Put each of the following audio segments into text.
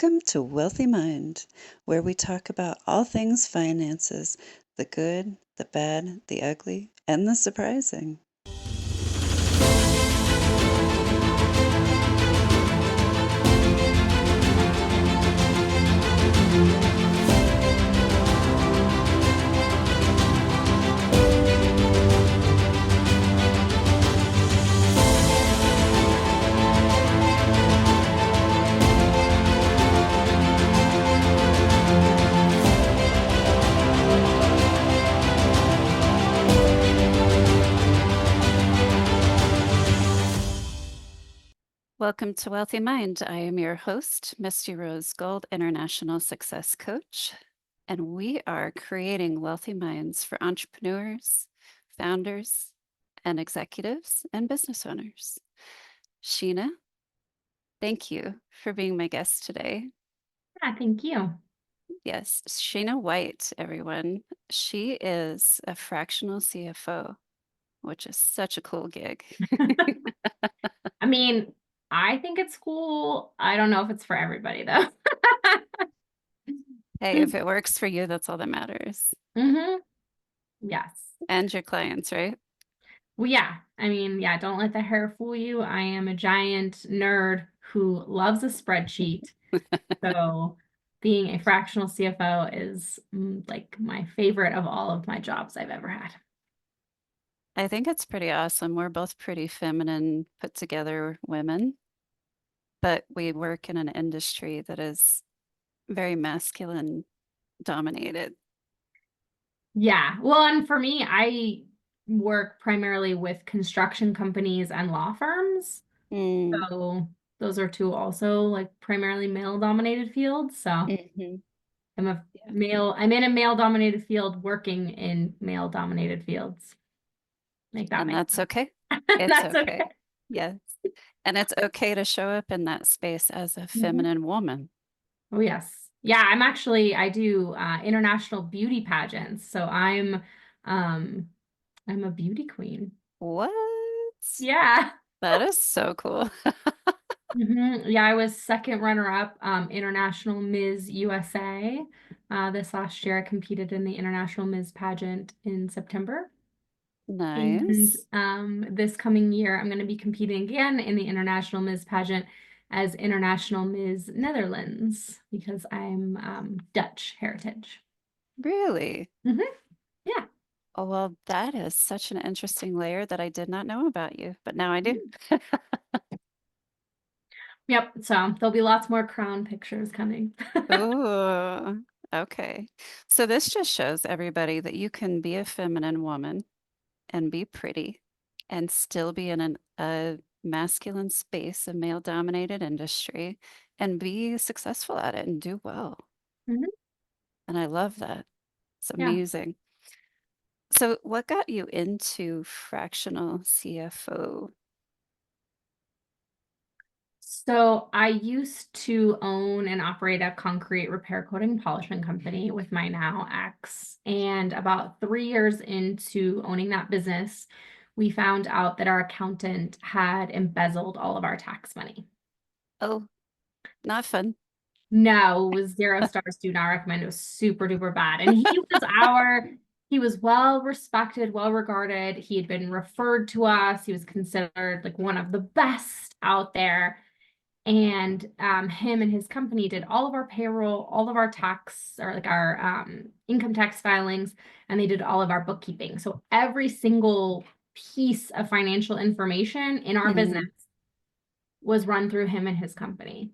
Welcome to Wealthy Mind, where we talk about all things finances, the good, the bad, the ugly, and the surprising. Welcome to Wealthy Mind. I am your host, Misty Rose Gold, International Success Coach, and we are creating wealthy minds for entrepreneurs, founders, and executives and business owners. Shena, thank you for being my guest today. Yeah, thank you. Yes, Shena White, everyone. She is a fractional CFO, which is such a cool gig. I mean, I think it's cool. I don't know if it's for everybody though. Hey, if it works for you, that's all that matters. Mm-hmm. Yes. And your clients, right? Well, yeah. I mean, yeah, don't let the hair fool you. I am a giant nerd who loves a spreadsheet. So being a fractional CFO is like my favorite of all of my jobs I've ever had. I think it's pretty awesome. We're both pretty feminine, put together women, but we work in an industry that is very masculine dominated. Yeah. Well, and for me, I work primarily with construction companies and law firms. Mm, So those are two also like primarily male dominated fields. So mhm. Yeah. I'm in a male dominated field working in male dominated fields. Make that And make that's okay. sense. It's That's okay. okay. Yes. And it's okay to show up in that space as a Mhm. feminine woman. Oh yes. Yeah, I do international beauty pageants. So I'm a beauty queen. What? Yeah. That is so cool. Yeah, I was second runner-up, International Ms. USA. This last year, I competed in the International Ms. pageant in September. And Nice. this coming year, I'm going to be competing again in the International Ms. pageant as International Ms. Netherlands because I'm Dutch heritage. Really? Hmm. Yeah. Oh, well, that is such an interesting layer that I did not know about you, but now I do. Yep. So there'll be lots more crown pictures coming. Oh, okay. So this just shows everybody that you can be a feminine woman and be pretty and still be in a masculine space, a male-dominated industry, and be successful at it and do well. Mhm. And I love that. It's Yeah. amazing. So what got you into fractional CFO? So I used to own and operate a concrete repair coating polishing company with my now ex. And about 3 years into owning that business, we found out that our accountant had embezzled all of our tax money. Oh, not fun. No, it was 0 stars, do not recommend. It was super duper bad. And he was well respected, well regarded. He had been referred to us. He was considered like one of the best out there. And him and his company did all of our payroll, all of our tax or like our income tax filings, and they did all of our bookkeeping. So every single piece of financial information in our business Mm. was run through him and his company.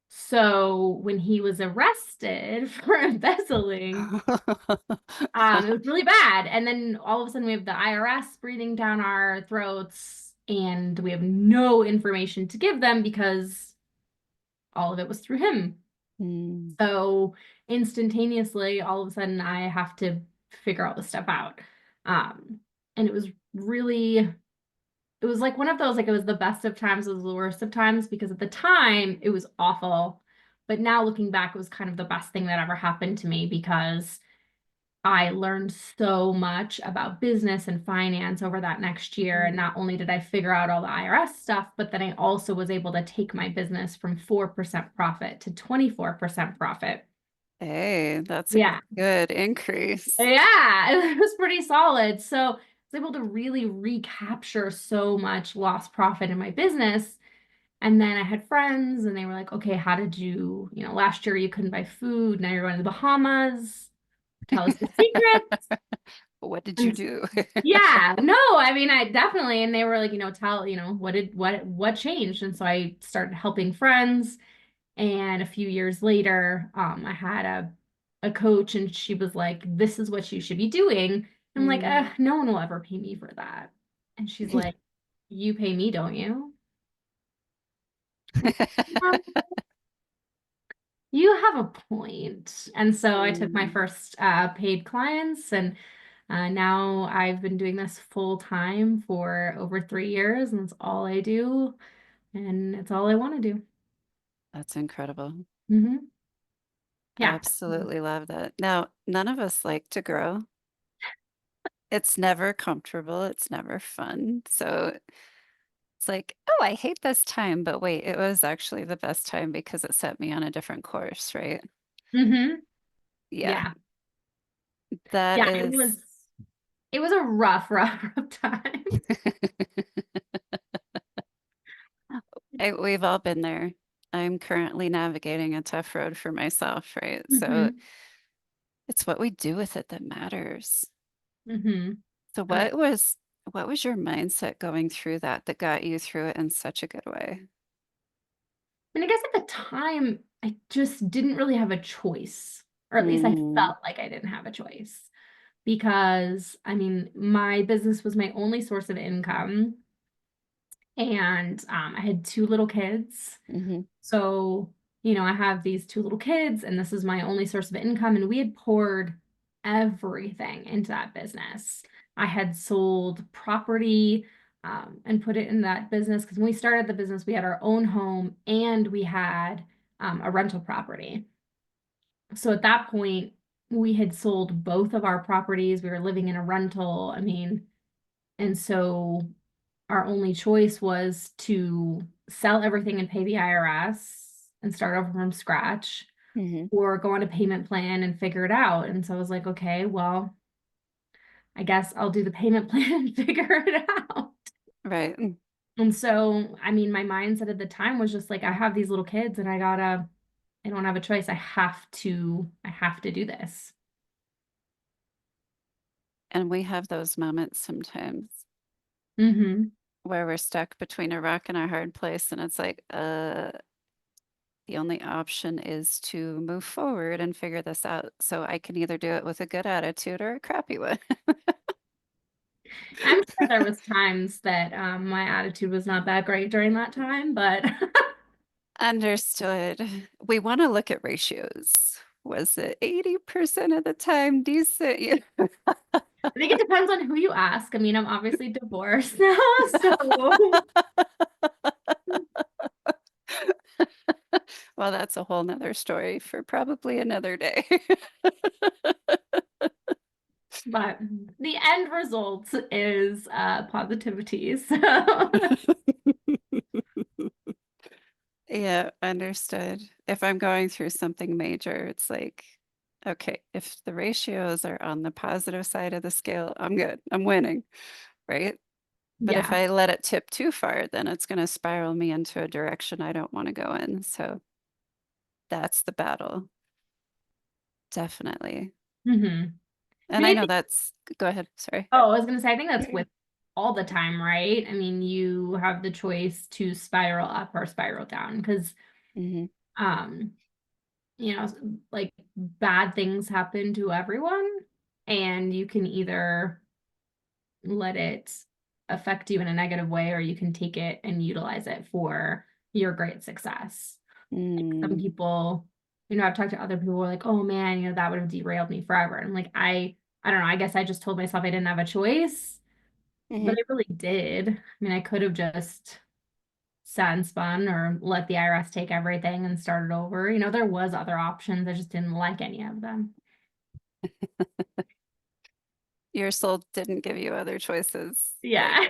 So when he was arrested for embezzling, it was really bad. And then all of a sudden we have the IRS breathing down our throats, and we have no information to give them because all of it was through him. Mm. So instantaneously, all of a sudden, I have to figure all this stuff out. And it was like one of those, like it was the best of times, it was the worst of times, because at the time it was awful. But now looking back, it was kind of the best thing that ever happened to me because I learned so much about business and finance over that next year. And not only did I figure out all the IRS stuff, but then I also was able to take my business from 4% profit to 24% profit. Hey, that's a Yeah. good increase. Yeah, it was pretty solid. So I was able to really recapture so much lost profit in my business. And then I had friends and they were like, okay, how did last year you couldn't buy food. Now you're going to the Bahamas. Tell us the secret. What did you And do? yeah, no, I mean, I definitely, and they were like, what changed? And so I started helping friends. And a few years later, I had a coach and she was like, this is what you should be doing. I'm like, Mm. no one will ever pay me for that. And she's like, you pay me, don't you? "Well, you have a point." And so I took my Mm, first paid clients, and now I've been doing this full time for over 3 years, and it's all I do, and it's all I want to do. that's incredible. Hmm. Yeah. Absolutely love that. Now, none of us like to grow. It's never comfortable. It's never fun. So it's like, oh, I hate this time, but wait, it was actually the best time because it set me on a different course, right? Hmm. Yeah, Yeah. that Yeah. is. It was a rough, rough time. We've all been there. I'm currently navigating a tough road for myself, right? So Hmm. it's what we do with it that matters. Hmm. So Uh, what was your mindset going through that that got you through it in such a good way? I guess at the time, I just didn't really have a choice, or at least I Mm, felt like I didn't have a choice because, I mean, my business was my only source of income, and I had two little kids. hmm So, I have these two little kids, and this is my only source of income. And we had poured everything into that business. I had sold property and put it in that business because when we started the business, we had our own home and we had a rental property. So at that point, we had sold both of our properties. We were living in a rental. I mean, and so our only choice was to sell everything and pay the IRS and start over from scratch hmm or go on a payment plan and figure it out. And so I was like, okay, well, I guess I'll do the payment plan and figure it out. Right. And so, I mean, my mindset at the time was just like, I have these little kids and I don't have a choice. I have to do this. And we have those moments sometimes Hmm. where we're stuck between a rock and a hard place, and it's like, the only option is to move forward and figure this out. So I can either do it with a good attitude or a crappy one. I'm sure there was times that my attitude was not that great during that time, but Understood. We want to look at ratios. Was it 80% of the time decent? Yeah. I think it depends on who you ask. I mean, I'm obviously divorced now, so Well, that's a whole nother story for probably another day. but the end result is positivity. So Yeah, understood. If I'm going through something major, it's like, okay, if the ratios are on the positive side of the scale, I'm good. I'm winning, right? But if yeah. I let it tip too far, then it's going to spiral me into a direction I don't want to go in. So that's the battle, definitely. Hmm. And And I I know think, that's, go ahead. Sorry. oh, I was gonna say, I think that's with all the time, right? I mean, you have the choice to spiral up or spiral down because hmm um, you know, like bad things happen to everyone, and you can either let it affect you in a negative way, or you can take it and utilize it for your great success. Like some mm people, I've talked to other people who are like, oh man, that would have derailed me forever. And I'm like, I don't know, I guess I just told myself I didn't have a choice, but hmm I really did. I mean, I could have just sat and spun or let the IRS take everything and started over. There was other options. I just didn't like any of them. Your soul didn't give you other choices. Like, Yeah.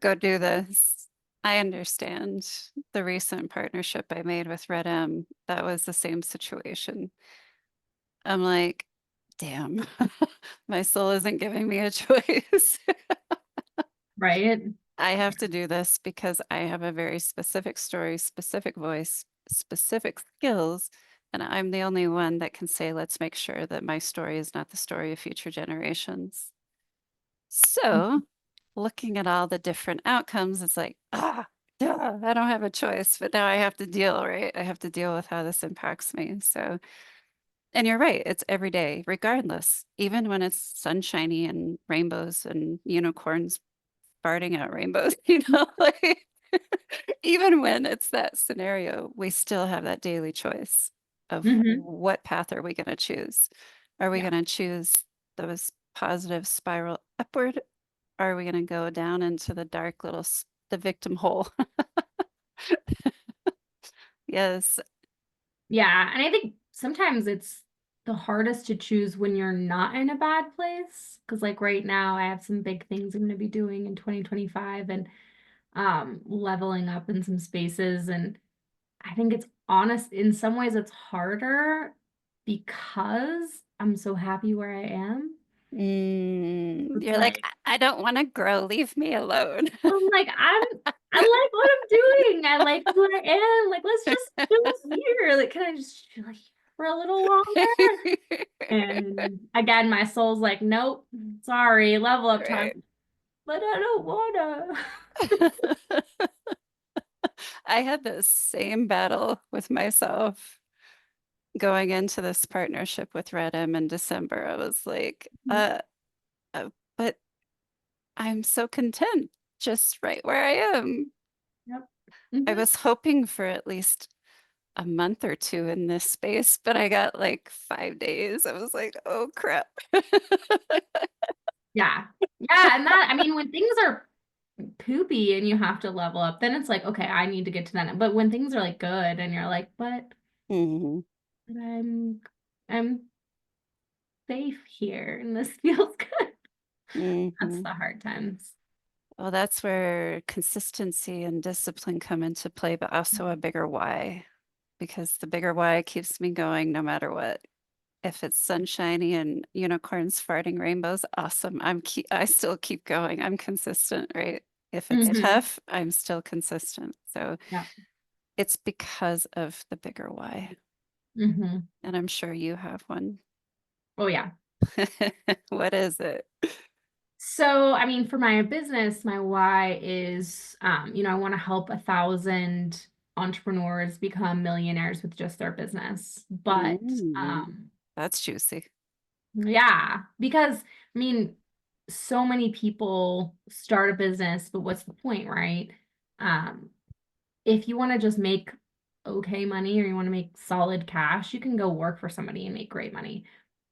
go do this. I understand the recent partnership I made with Red M. That was the same situation. I'm like, damn, my soul isn't giving me a choice. Right. I have to do this because I have a very specific story, specific voice, specific skills, and I'm the only one that can say, let's make sure that my story is not the story of future generations. So, looking at all the different outcomes, it's like, duh, I don't have a choice, but now I have to deal, right? I have to deal with how this impacts me. So, and you're right, it's every day, regardless, even when it's sunshiny and rainbows and unicorns farting out rainbows, like even when it's that scenario, we still have that daily choice of Hmm. what path are we going to choose? Are we Yeah. going to choose those positive spiral upward? Or are we going to go down into the dark little, the victim hole? Yes. Yeah. And I think sometimes it's the hardest to choose when you're not in a bad place. Because like right now, I have some big things I'm going to be doing in 2025 and leveling up in some spaces. And I think it's honest, in some ways it's harder because I'm so happy where I am. It's You're like, like I don't want to grow. Leave me alone. I'm like, I like what I'm doing. I like who I am. Like, let's just chill here. Like, can I just chill here for a little longer? And again, my soul's like, nope, sorry, level up time. Right. But I don't wanna. I had the same battle with myself going into this partnership with Red M in December. I was like, but I'm so content just right where I am. Yep. I Hmm. was hoping for at least a month or two in this space, but I got like 5 days. I was like, oh crap. Yeah. Yeah. And that, I mean, when things are poopy and you have to level up, then it's like, okay, I need to get to that. But when things are like good and you're like, Mhm, but I'm safe here and this feels good. That's mhm. the hard times. Well, that's where consistency and discipline come into play, but also a bigger why, because the bigger why keeps me going no matter what. If it's sunshiny and unicorns farting rainbows, awesome. I still keep going. I'm consistent, right? If it's Hmm. tough, I'm still consistent. So Yeah. it's because of the bigger why. Hmm. And I'm sure you have one. Oh yeah. What is it? So, I mean, for my business, my why is, I want to help 1,000 entrepreneurs become millionaires with just their business. But, Mm, that's juicy. yeah, because I mean, so many people start a business, but what's the point, right? Um, if you want to just make okay money or you want to make solid cash, you can go work for somebody and make great money.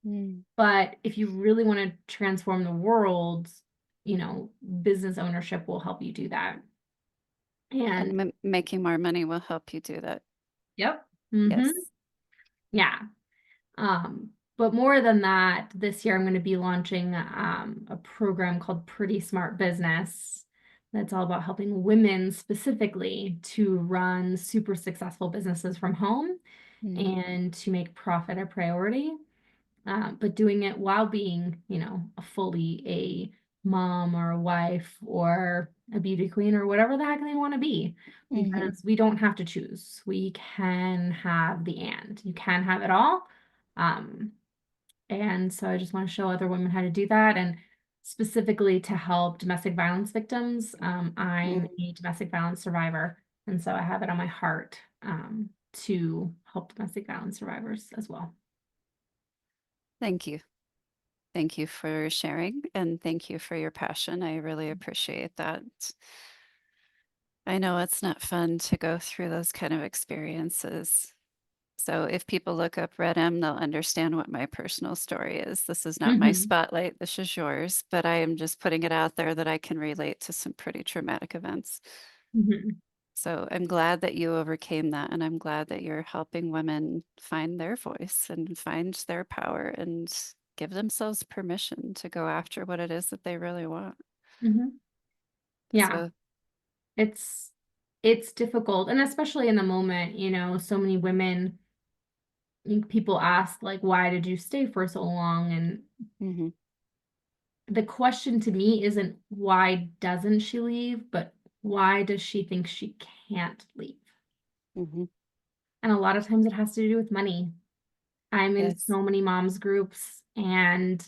Mm. But if you really want to transform the world, business ownership will help you do that. And And making more money will help you do that. yep. Hmm. Yes. Yeah. But more than that, this year I'm going to be launching a program called Pretty Smart Business. That's all about helping women specifically to run super successful businesses from home Mm, and to make profit a priority. But doing it while being, a fully a mom or a wife or a beauty queen or whatever the heck they want to be, mhm, because we don't have to choose. We can have the and you can have it all. Um, and so I just want to show other women how to do that. And specifically to help domestic violence victims. I'm mm. a domestic violence survivor. And so I have it on my heart to help domestic violence survivors as well. Thank you. Thank you for sharing and thank you for your passion. I really appreciate that. I know it's not fun to go through those kind of experiences. So if people look up Red M, they'll understand what my personal story is. This is not my Hmm. spotlight, this is yours, but I am just putting it out there that I can relate to some pretty traumatic events. Hmm. So I'm glad that you overcame that, and I'm glad that you're helping women find their voice and find their power and give themselves permission to go after what it is that they really want. Mhm. Yeah, So, it's difficult, and especially in the moment, so many women, people ask like, why did you stay for so long? And mhm, the question to me isn't why doesn't she leave, but why does she think she can't leave? mhm. And a lot of times it has to do with money. I'm in Yes. so many moms groups, and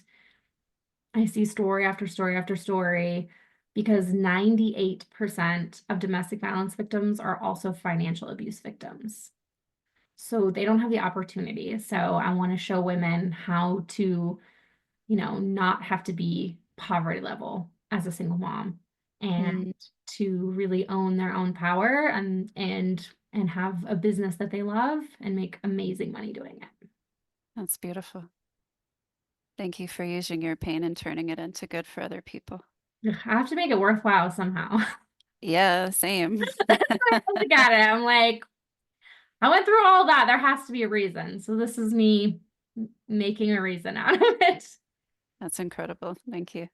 I see story after story after story, because 98% of domestic violence victims are also financial abuse victims. So they don't have the opportunity. So I want to show women how to, not have to be poverty level as a single mom, and Mm, to really own their own power, and have a business that they love and make amazing money doing it. that's beautiful. Thank you for using your pain and turning it into good for other people. Ugh, I have to make it worthwhile somehow. Yeah, same. I look at it, I'm like, I went through all that. There has to be a reason. So this is me making a reason out of it. That's incredible. Thank you.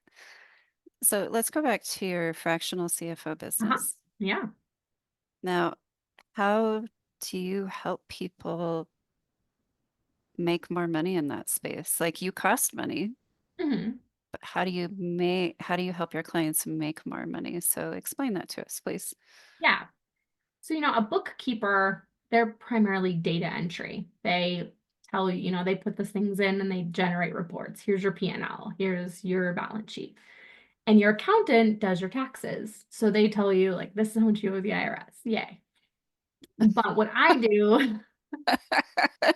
So let's go back to your fractional CFO Uh-huh. business. Yeah. Now, how do you help people make more money in that space? Like you cost money, Mhm. but how do you help your clients make more money? So explain that to us, please. Yeah. So, a bookkeeper, they're primarily data entry. They tell you, they put those things in and they generate reports. Here's your P&L, here's your balance sheet. And your accountant does your taxes. So they tell you, like, this is how much you owe the IRS. Yay. But what I do, I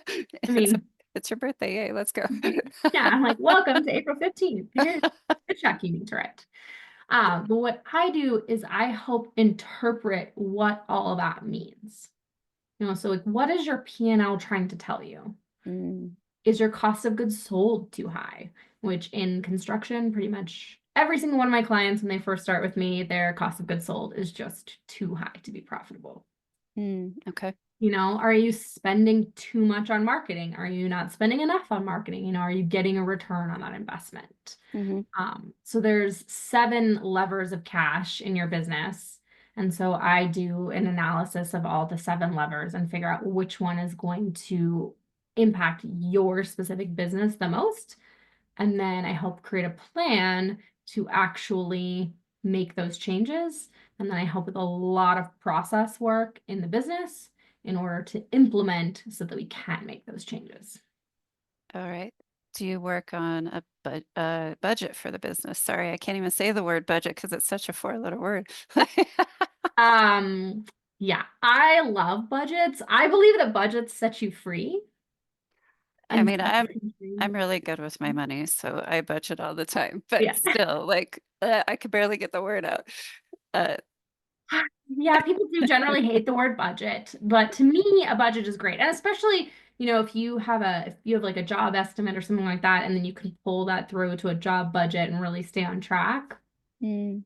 It's a, mean, it's your birthday. Yay, let's go. yeah, I'm like, welcome to April 15th. Here's the check you need to write. But what I do is I help interpret what all of that means. So like, what is your P&L trying to tell you? Mm, Is your cost of goods sold too high? Which in construction, pretty much every single one of my clients, when they first start with me, their cost of goods sold is just too high to be profitable. okay. Are you spending too much on marketing? Are you not spending enough on marketing? Are you getting a return on that investment? Hmm. So there's 7 levers of cash in your business. And so I do an analysis of all the 7 levers and figure out which one is going to impact your specific business the most. And then I help create a plan to actually make those changes. And then I help with a lot of process work in the business in order to implement so that we can make those changes. All right. Do you work on a budget for the business? Sorry, I can't even say the word budget because it's such a four-letter word. Um, yeah, I love budgets. I believe that budgets set you free. I And mean, so I'm really good with my money, so I budget all the time. But yeah. still, like I could barely get the word out. Uh, Yeah, people do generally hate the word budget, but to me, a budget is great. And especially, if you have like a job estimate or something like that, and then you can pull that through to a job budget and really stay on track. mm,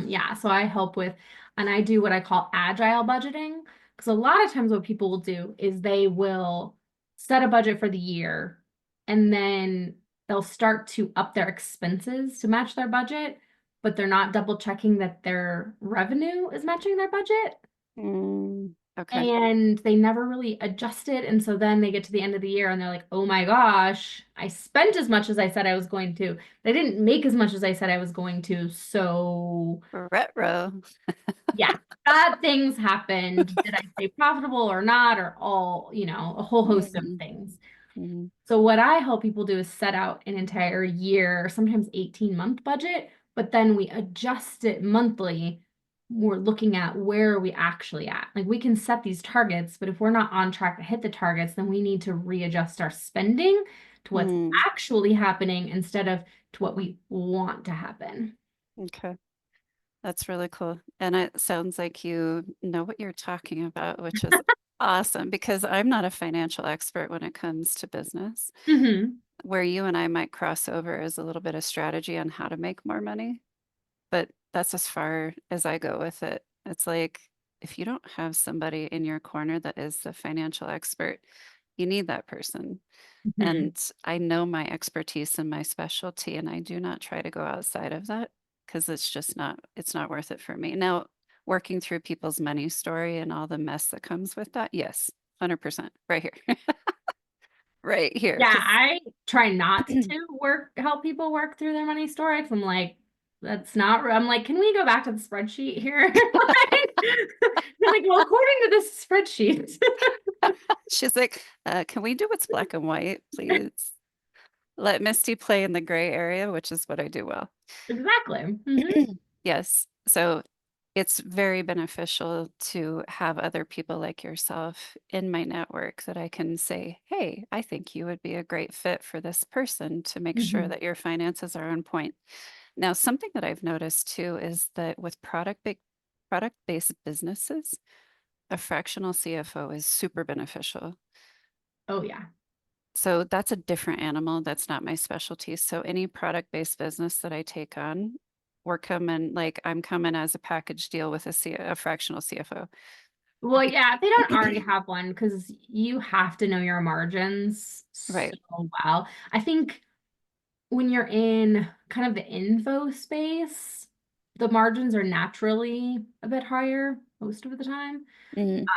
Yeah, so I help with, and I do what I call agile budgeting, because a lot of times what people will do is they will set a budget for the year, and then they'll start to up their expenses to match their budget, but they're not double checking that their revenue is matching their budget. okay. And they never really adjust it. And so then they get to the end of the year and they're like, oh my gosh, I spent as much as I said I was going to. They didn't make as much as I said I was going to. So Retro. yeah, bad things happened. Did I stay profitable or not? Or all, a whole host of Hmm. things. Hmm. So what I help people do is set out an entire year, sometimes 18-month budget, but then we adjust it monthly. We're looking at where are we actually at. Like we can set these targets, but if we're not on track to hit the targets, then we need to readjust our spending to what's Mm, actually happening instead of to what we want to happen. okay. That's really cool. And it sounds like you know what you're talking about, which is awesome because I'm not a financial expert when it comes to business. Hmm. Where you and I might cross over is a little bit of strategy on how to make more money, but that's as far as I go with it. It's like if you don't have somebody in your corner that is the financial expert, You need that person. Mhm. And I know my expertise and my specialty, and I do not try to go outside of that because it's not worth it for me. Now, working through people's money story and all the mess that comes with that, yes, 100% right here. Right here. Yeah, Because I try not to help people work through their money story. 'Cause I'm like, that's not, I'm like, can we go back to the spreadsheet here? Like, they're like, well, according to this spreadsheet. she's like, can we do what's black and white, please? Let Misty play in the gray area, which is what I do well. Exactly. Hmm. Yes. So it's very beneficial to have other people like yourself in my network that I can say, hey, I think you would be a great fit for this person to make sure Hmm. that your finances are on point. Now, something that I've noticed too is that with product-based businesses, a fractional CFO is super beneficial. Oh, yeah. So that's a different animal. That's not my specialty. So any product-based business that I take on, I'm coming as a package deal with a fractional CFO. Well, yeah, if they don't already have one, because you have to know your margins so Right. well. I think when you're in kind of the info space, the margins are naturally a bit higher most of the time. Mhm,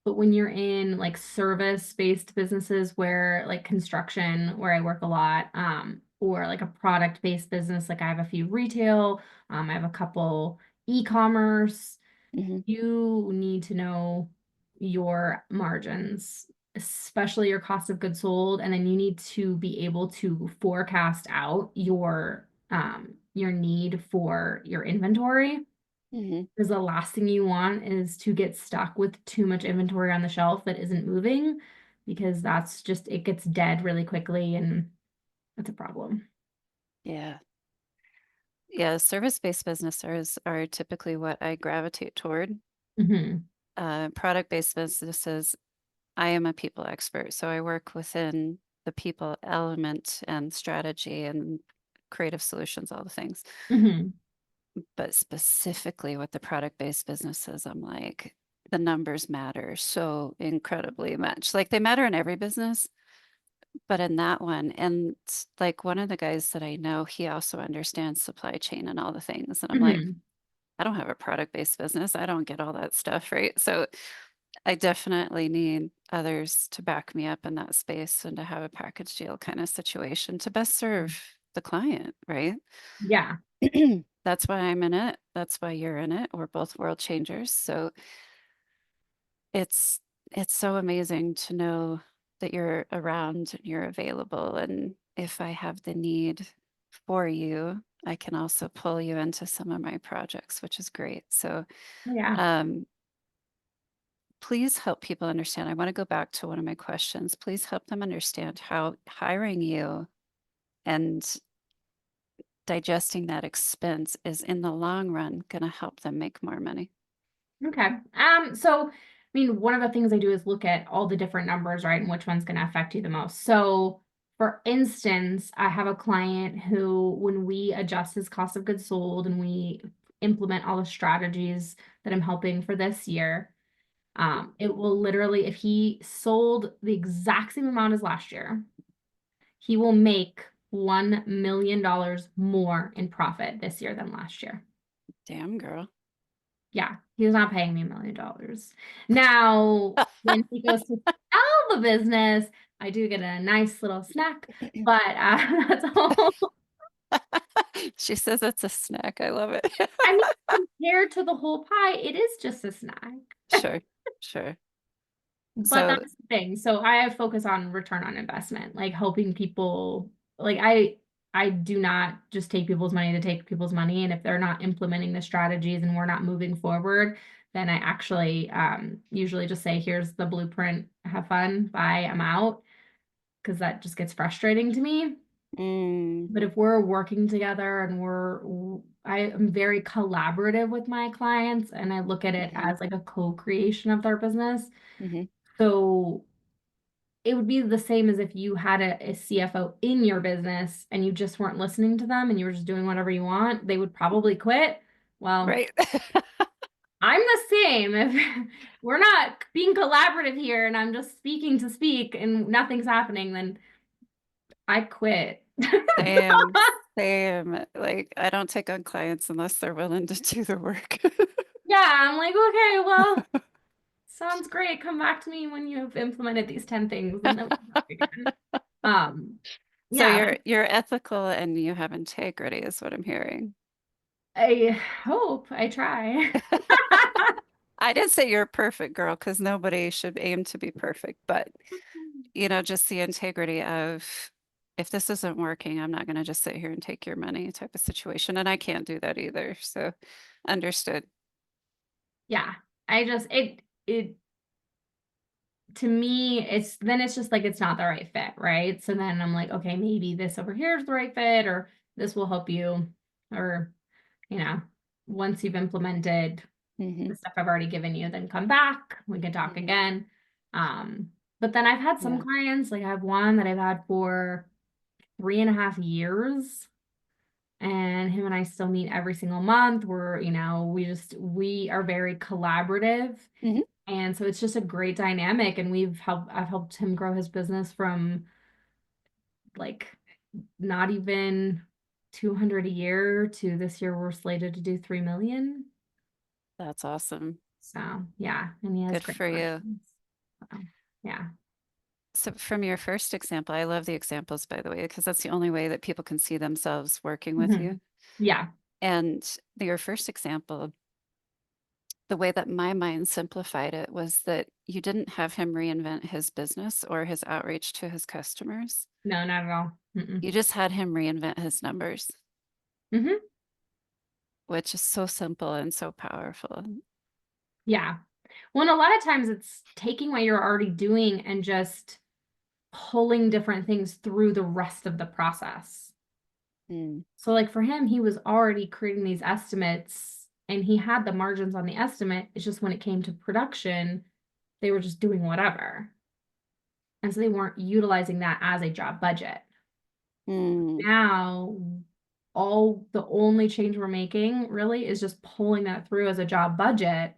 But when you're in like service-based businesses where like construction, where I work a lot, or like a product-based business, like I have a few retail, I have a couple e-commerce, mhm, you need to know your margins, especially your cost of goods sold, and then you need to be able to forecast out your need for your inventory. mhm. Because the last thing you want is to get stuck with too much inventory on the shelf that isn't moving, because that's just, it gets dead really quickly and that's a problem. Yeah. Yeah, service-based businesses are typically what I gravitate toward. Hmm. Product-based businesses, I am a people expert, so I work within the people element and strategy and creative solutions, all the things. Hmm. But specifically with the product-based businesses, I'm like, the numbers matter so incredibly much. Like they matter in every business, but in that one, and like one of the guys that I know, he also understands supply chain and all the things. And I'm like, Hmm. I don't have a product-based business. I don't get all that stuff, right? So I definitely need others to back me up in that space and to have a package deal kind of situation to best serve the client, right? Yeah. That's why I'm in it. That's why you're in it. We're both world changers. So it's it's so amazing to know that you're around and you're available. And if I have the need for you, I can also pull you into some of my projects, which is great. So Yeah. um, please help people understand. I want to go back to one of my questions. Please help them understand how hiring you and digesting that expense is in the long run going to help them make more money. Okay. So I mean, one of the things I do is look at all the different numbers, right? And which one's going to affect you the most. So for instance, I have a client who, when we adjust his cost of goods sold and we implement all the strategies that I'm helping for this year, it will literally, if he sold the exact same amount as last year, he will make $1 million more in profit this year than last year. Damn, girl. Yeah, he's not paying me $1 million. Now, when he goes to sell the business, I do get a nice little snack, but that's all. She says it's a snack. I love it. I mean, compared to the whole pie, it is just a snack. Sure, sure. But So, that's the thing. So I have focus on return on investment, like helping people. Like I do not just take people's money to take people's money, and if they're not implementing the strategies and we're not moving forward, then I actually usually just say, "Here's the blueprint. Have fun. Bye. I'm out." Because that just gets frustrating to me. mm, But if we're working together and I am very collaborative with my clients, and I look at it mhm, as like a co-creation of their business. mhm. So it would be the same as if you had a CFO in your business and you just weren't listening to them and you were just doing whatever you want, they would probably quit. Well, Right. I'm the same. If we're not being collaborative here and I'm just speaking to speak and nothing's happening, then I quit. Same, same. Like, I don't take on clients unless they're willing to do the work. Yeah, I'm like, okay, well, sounds great. Come back to me when you've implemented these 10 things and then we'll talk again. Um, So yeah, you're ethical and you have integrity is what I'm hearing. I hope I try. I didn't say you're a perfect girl because nobody should aim to be perfect, but just the integrity of if this isn't working, I'm not going to just sit here and take your money type of situation. And I can't do that either. So understood. Yeah, I just it to me it's just like it's not the right fit, right? So then I'm like, okay, maybe this over here is the right fit, or this will help you, or you know, once you've implemented Hmm. the stuff I've already given you, then come back, we can talk again. But then I've had some Yeah. clients, like I have one that I've had for 3.5 years, and him and I still meet every single month. We are very collaborative. Hmm. And so it's just a great dynamic. And I've helped him grow his business from like not even 200 a year to this year we're slated to do 3 million. That's awesome. So yeah, and he has Good great for you. margins. So yeah. So from your first example, I love the examples, by the way, because that's the only way that people can see themselves working with Mhm. you. Yeah. And your first example, the way that my mind simplified it was that you didn't have him reinvent his business or his outreach to his customers. No, not at all. You just had him reinvent his numbers, Hmm. which is so simple and so powerful. Yeah. Well, and a lot of times it's taking what you're already doing and just pulling different things through the rest of the process. Mm, So like for him, he was already creating these estimates and he had the margins on the estimate. It's just when it came to production, they were just doing whatever. And so they weren't utilizing that as a job budget. mm. Now, all the only change we're making really is just pulling that through as a job budget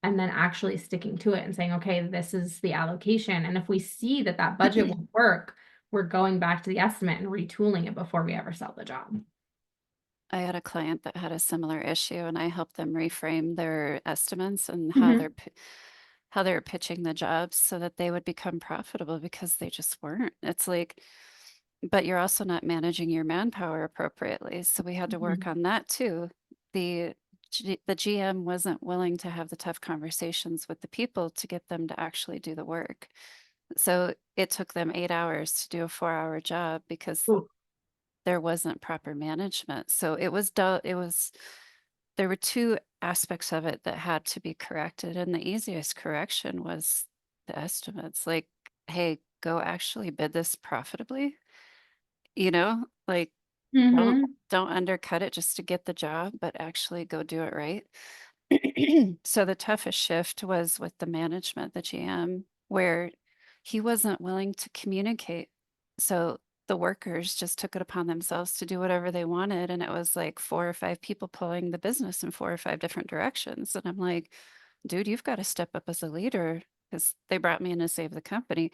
and then actually sticking to it and saying, okay, this is the allocation. And if we see that that budget won't work, we're going back to the estimate and retooling it before we ever sell the job. I had a client that had a similar issue, and I helped them reframe their estimates and Mhm. how they're pitching the jobs so that they would become profitable because they just weren't. It's like, but you're also not managing your manpower appropriately. So we had to work Mhm. on that too. The the GM wasn't willing to have the tough conversations with the people to get them to actually do the work. So it took them 8 hours to do a 4-hour job because Ooh. there wasn't proper management. So it was there were two aspects of it that had to be corrected. And the easiest correction was the estimates. Like, hey, go actually bid this profitably, like don't Mhm. don't undercut it just to get the job, but actually go do it right. So the toughest shift was with the management, the GM, where he wasn't willing to communicate. So the workers just took it upon themselves to do whatever they wanted. And it was like 4 or 5 people pulling the business in 4 or 5 different directions. And I'm like, dude, you've got to step up as a leader because they brought me in to save the company.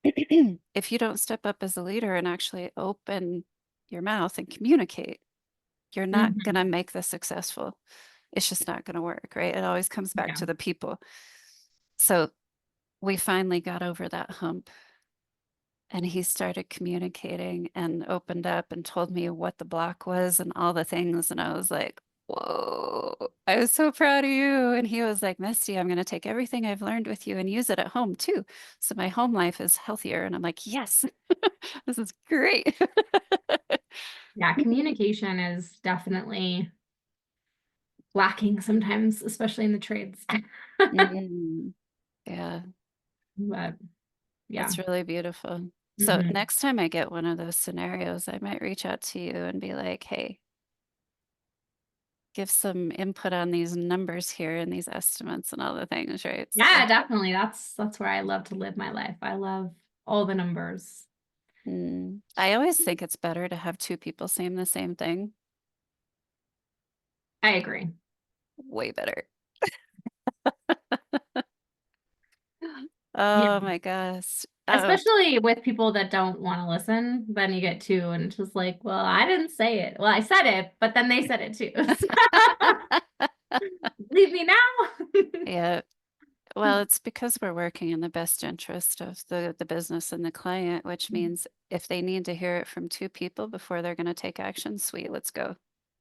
If you don't step up as a leader and actually open your mouth and communicate, you're not going Mhm. to make this successful. It's just not going to work, right? It always comes back Yeah. to the people. So we finally got over that hump and he started communicating and opened up and told me what the block was and all the things. And I was like, whoa, I was so proud of you. And he was like, Misty, I'm going to take everything I've learned with you and use it at home too. So my home life is healthier. And I'm like, yes, this is great. Yeah, communication is definitely lacking sometimes, especially in the trades. Mm, yeah, But yeah. that's really beautiful. So Hmm. next time I get one of those scenarios, I might reach out to you and be like, hey, give some input on these numbers here and these estimates and all the things, right? So, Yeah, definitely. That's where I love to live my life. I love all the numbers. I always think it's better to have two people saying the same thing. I agree. Way better. Oh my gosh. Especially with people that don't want to listen, then you get two, and it's just like, well, I didn't say it. Well, I said it, but then they said it too. Leave me now. Yeah. Well, it's because we're working in the best interest of the business and the client, which means if they need to hear it from two people before they're going to take action, sweet, let's go.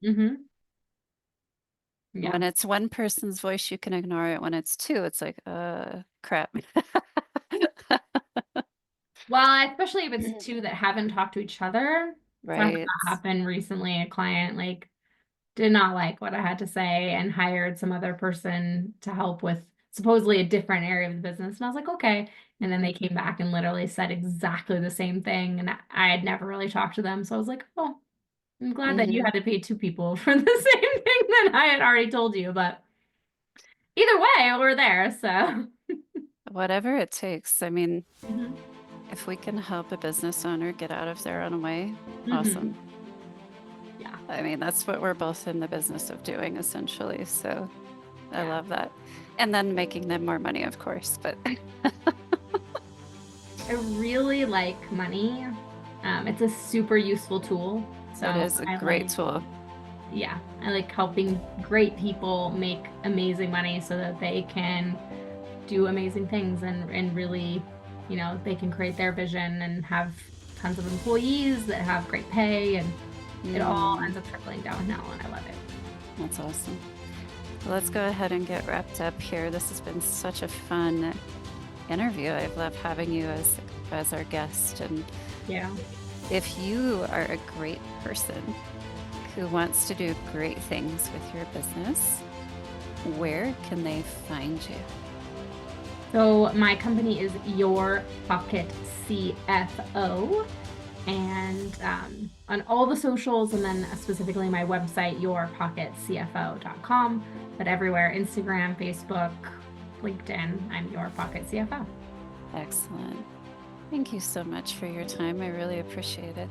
Mm-hmm. Yeah. When it's one person's voice, you can ignore it. When it's two, it's like, crap. Well, especially if it's two that haven't talked to each other. So I had Right. that happen recently. A client like did not like what I had to say and hired some other person to help with supposedly a different area of the business. And I was like, okay. And then they came back and literally said exactly the same thing. And I had never really talked to them. So I was like, oh, I'm glad that you had to pay two people for the same thing that I had already told you. But either way, we're there. So Whatever it takes. I mean, Mhm. if we can help a business owner get out of their own way, Mhm. awesome. Yeah. I mean, that's what we're both in the business of doing, essentially. So I Yeah. love that. And then making them more money, of course. But I really like money. It's a super useful tool. So it is a great tool. Yeah, I like helping great people make amazing money so that they can do amazing things and really, they can create their vision and have tons of employees that have great pay, and it all ends up trickling down now, and I love it. That's awesome. Well, let's go ahead and get wrapped up here. This has been such a fun interview. I've loved having you as our guest. And Yeah. if you are a great person who wants to do great things with your business, where can they find you? So my company is Your Pocket CFO, and on all the socials, and then specifically my website, yourpocketcfo.com, but everywhere, Instagram, Facebook, LinkedIn, I'm Your Pocket CFO. Excellent. Thank you so much for your time. I really appreciate it.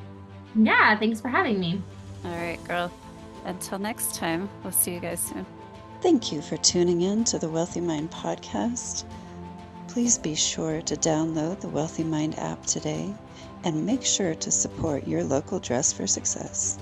Yeah, thanks for having me. All right, girl. Until next time, we'll see you guys soon. Thank you for tuning in to the Wealthy Mind podcast. Please be sure to download the Wealthy Mind app today and make sure to support your local Dress for Success.